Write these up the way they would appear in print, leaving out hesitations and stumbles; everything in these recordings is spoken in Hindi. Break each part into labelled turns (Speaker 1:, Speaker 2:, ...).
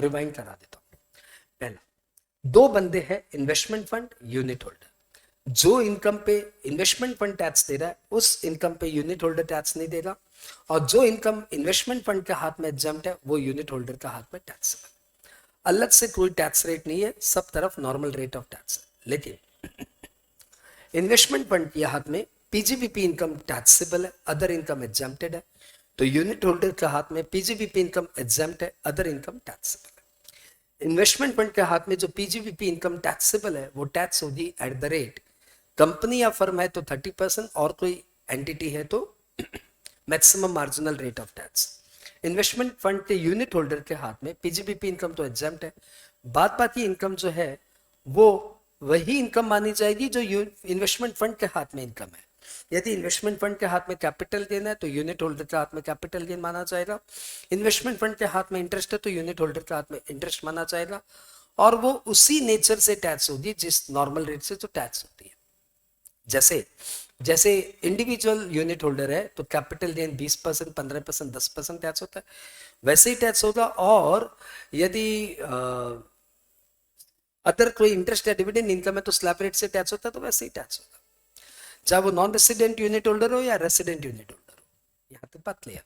Speaker 1: रिवाइंड करा देता हूं। पहला, दो बंदे हैं, इन्वेस्टमेंट फंड, यूनिट होल्डर। जो इनकम पे इन्वेस्टमेंट फंड टैक्स दे रहा है उस इनकम पे यूनिट होल्डर टैक्स नहीं देगा, और जो इनकम इन्वेस्टमेंट फंड के हाथ में एग्जम्प्ट है वो यूनिट होल्डर के हाथ में टैक्स है। अलग से कोई टैक्स रेट नहीं है, सब तरफ नॉर्मल रेट ऑफ टैक्स है। लेकिन इन्वेस्टमेंट फंड के हाथ में पीजीबीपी इनकम टैक्सेबल है, अदर इनकम एग्जम्प्टेड है। तो यूनिट होल्डर के हाथ में पीजीबीपी इनकम एग्जम्प्ट है, अदर इनकम टैक्सेबल है। इन्वेस्टमेंट फंड के हाथ में जो पीजीबीपी इनकम टैक्सेबल है वो टैक्स होगी एट द रेट, कंपनी या फर्म है तो 30%, और कोई एंटिटी है तो maximum marginal rate of tax. Investment fund के यूनिट होल्डर के हाथ में पीजीबीपी इनकम तो एग्जम्प्ट है, बात बाकी इनकम जो है वो वही इनकम मानी जाएगी जो इन्वेस्टमेंट फंड के हाथ में इनकम है। यदि इन्वेस्टमेंट फंड के हाथ में कैपिटल गेन है तो यूनिट होल्डर के हाथ में कैपिटल गेन माना जाएगा। इन्वेस्टमेंट फंड के हाथ में इंटरेस्ट है तो यूनिट होल्डर के हाथ में इंटरेस्ट माना जाएगा, और वो उसी नेचर से टैक्स होगी जिस नॉर्मल रेट से जो टैक्स होती है। जैसे जैसे इंडिविजुअल यूनिट होल्डर है तो कैपिटल गेन 20%, 15%, 10% टैक्स होता है, वैसे ही टैक्स होगा। और यदि अदर कोई इंटरेस्ट या डिविडेंड इनकम है तो स्लैब रेट से टैक्स होता है, तो वैसे ही टैक्स होगा, चाहे वो नॉन रेसिडेंट यूनिट होल्डर हो या रेसिडेंट यूनिट होल्डर हो। यहाँ तक बात क्लियर।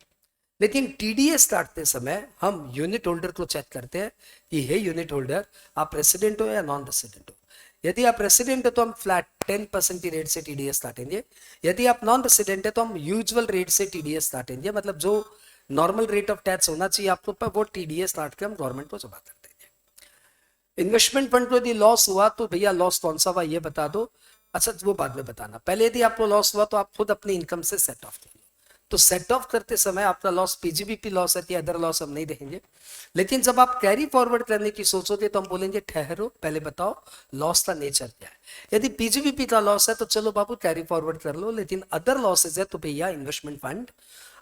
Speaker 1: लेकिन टीडीएस काटते समय हम यूनिट होल्डर को चेक करते हैं कि हे यूनिट होल्डर, आप रेसिडेंट हो या नॉन रेसिडेंट हो। यदि आप रेसिडेंट हो तो हम फ्लैट 10% की रेट से टीडीएस काटेंगे। यदि आप नॉन रेसिडेंट है तो हम यूजुअल रेट से टीडीएस काटेंगे, मतलब जो नॉर्मल रेट ऑफ टैक्स होना चाहिए आपको पर वो टीडीएस काट के हम गवर्नमेंट को जमा कर देंगे। इन्वेस्टमेंट फंड को यदि लॉस हुआ तो भैया लॉस कौन सा हुआ ये बता दो। अच्छा, वो बाद में बताना, पहले यदि आपको लॉस हुआ तो आप खुद अपनी इनकम से सेट ऑफ कर लो। तो सेट ऑफ करते समय आपका लॉस पीजीबीपी लॉस है कि अदर लॉस हम नहीं देंगे। लेकिन जब आप कैरी फॉरवर्ड करने की सोचोगे तो हम बोलेंगे ठहरो, पहले बताओ लॉस का नेचर क्या है। यदि पीजीबीपी का लॉस है तो चलो बाबू कैरी फॉरवर्ड कर लो, लेकिन अदर लॉसेज है तो भैया इन्वेस्टमेंट फंड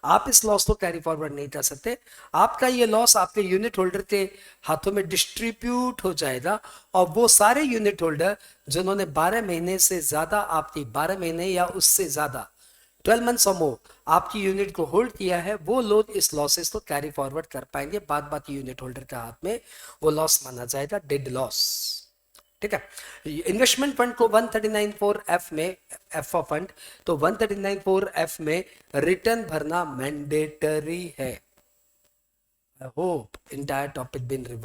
Speaker 1: आप इस लॉस को कैरी फॉरवर्ड नहीं कर सकते। आपका ये लॉस आपके यूनिट होल्डर के हाथों में डिस्ट्रीब्यूट हो जाएगा, और वो सारे यूनिट होल्डर जिन्होंने 12 महीने से ज्यादा आपकी 12 महीने या उससे ज्यादा 12 मंथ्स और मोर आपकी यूनिट को होल्ड किया है, वो लोग इस लॉसेस को कैरी फॉरवर्ड कर पाएंगे। बाद बाकी यूनिट होल्डर के हाथ में वो लॉस माना जाएगा डेड लॉस। ठीक है। इन्वेस्टमेंट फंड को 139(4)(f) में, एफ ऑफ फंड, तो 139(4)(f) में रिटर्न भरना मैंडेटरी है। I hope entire topic been revise.